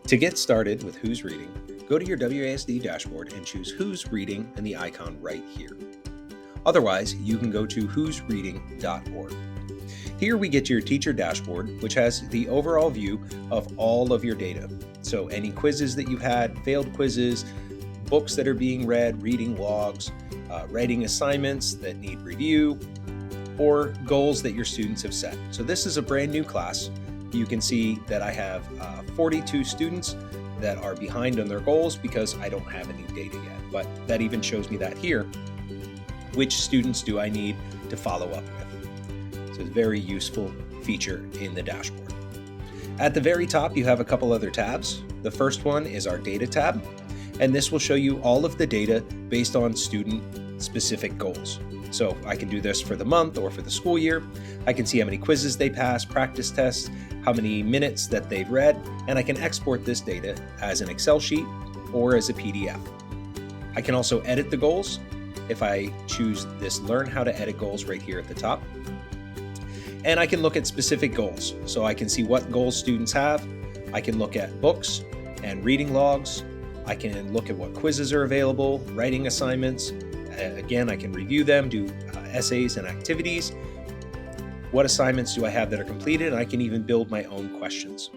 To get started with Whooos Reading, go to your WASD dashboard and choose Whooos Reading and the icon right here. Otherwise, you can go to whoosreading.org. Here we get to your teacher dashboard, which has the overall view of all of your data. So any quizzes that you've had, failed quizzes, books that are being read, reading logs, writing assignments that need review, or goals that your students have set. So this is a brand new class. You can see that I have 42 students that are behind on their goals because I don't have any data yet, but that even shows me that here. Which students do I need to follow up with? So it's a very useful feature in the dashboard. At the very top, you have a couple other tabs. The first one is our data tab, and this will show you all of the data based on student-specific goals. So I can do this for the month or for the school year. I can see how many quizzes they passed, practice tests, how many minutes that they've read, and I can export this data as an Excel sheet or as a PDF. I can also edit the goals if I choose this Learn How to Edit Goals right here at the top. And I can look at specific goals. So I can see what goals students have. I can look at books and reading logs. I can look at what quizzes are available, writing assignments. Again, I can review them, do essays and activities. What assignments do I have that are completed? I can even build my own questions.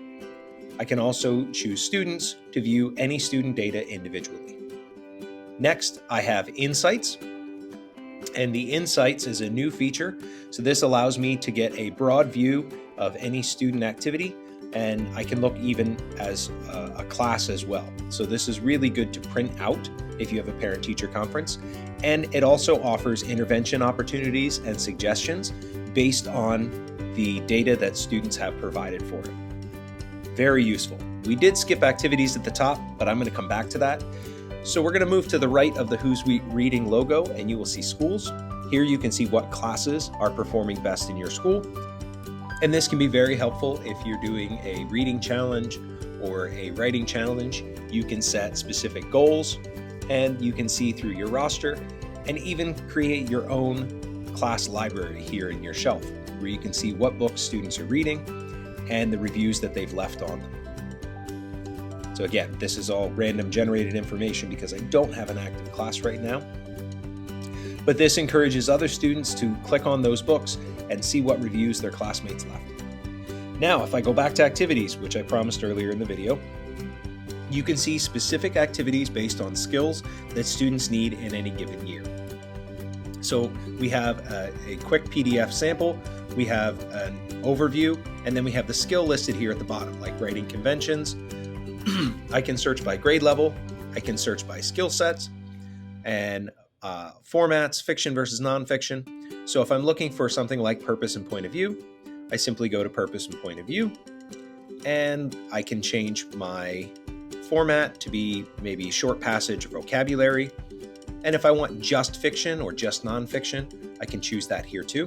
I can also choose students to view any student data individually. Next, I have Insights. And the Insights is a new feature. So this allows me to get a broad view of any student activity, and I can look even as a class as well. So this is really good to print out if you have a parent-teacher conference. And it also offers intervention opportunities and suggestions based on the data that students have provided for it. Very useful. We did skip activities at the top, but I'm going to come back to that. So we're going to move to the right of the Whooos Reading logo, and you will see schools. Here you can see what classes are performing best in your school. And this can be very helpful if you're doing a reading challenge or a writing challenge. You can set specific goals, and you can see through your roster and even create your own class library here in your shelf, where you can see what books students are reading and the reviews that they've left on them. So again, this is all random generated information because I don't have an active class right now. But this encourages other students to click on those books and see what reviews their classmates left. Now, if I go back to activities, which I promised earlier in the video, you can see specific activities based on skills that students need in any given year. So we have a quick PDF sample, we have an overview, and then we have the skill listed here at the bottom, like writing conventions. I can search by grade level, I can search by skill sets, and formats, fiction versus nonfiction. So if I'm looking for something like purpose and point of view, I simply go to purpose and point of view, and I can change my format to be maybe short passage or vocabulary. And if I want just fiction or just nonfiction, I can choose that here too.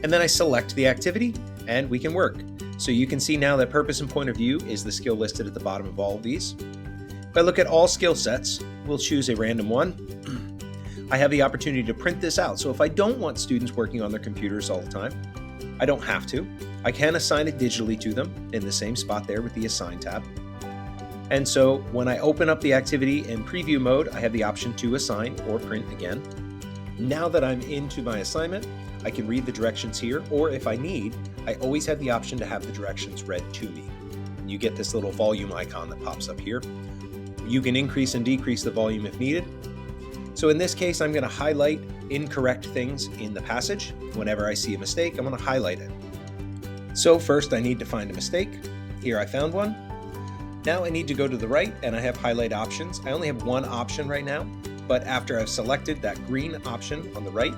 And then I select the activity and we can work. So you can see now that purpose and point of view is the skill listed at the bottom of all of these. If I look at all skill sets, we'll choose a random one. I have the opportunity to print this out. So if I don't want students working on their computers all the time, I don't have to. I can assign it digitally to them in the same spot there with the Assign tab. And so when I open up the activity in preview mode, I have the option to assign or print again. Now that I'm into my assignment, I can read the directions here, or if I need, I always have the option to have the directions read to me. And you get this little volume icon that pops up here. You can increase and decrease the volume if needed. So in this case, I'm going to highlight incorrect things in the passage. Whenever I see a mistake, I'm going to highlight it. So first I need to find a mistake. Here I found one. Now I need to go to the right and I have highlight options. I only have one option right now, but after I've selected that green option on the right,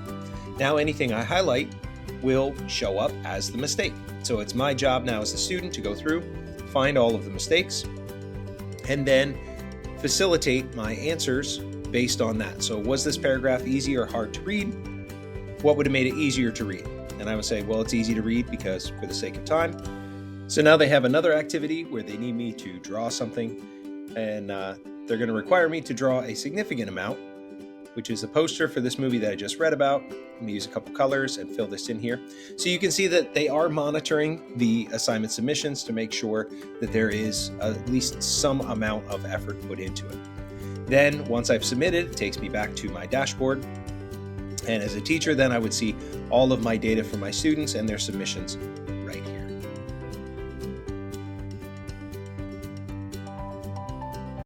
now anything I highlight will show up as the mistake. So it's my job now as a student to go through, find all of the mistakes, and then facilitate my answers based on that. So was this paragraph easy or hard to read? What would have made it easier to read? And I would say, well, it's easy to read because for the sake of time. So now they have another activity where they need me to draw something, and they're going to require me to draw a significant amount. which is the poster for this movie that I just read about. I'm going to use a couple colors and fill this in here. So you can see that they are monitoring the assignment submissions to make sure that there is at least some amount of effort put into it. Then once I've submitted, it takes me back to my dashboard. And as a teacher, then I would see all of my data for my students and their submissions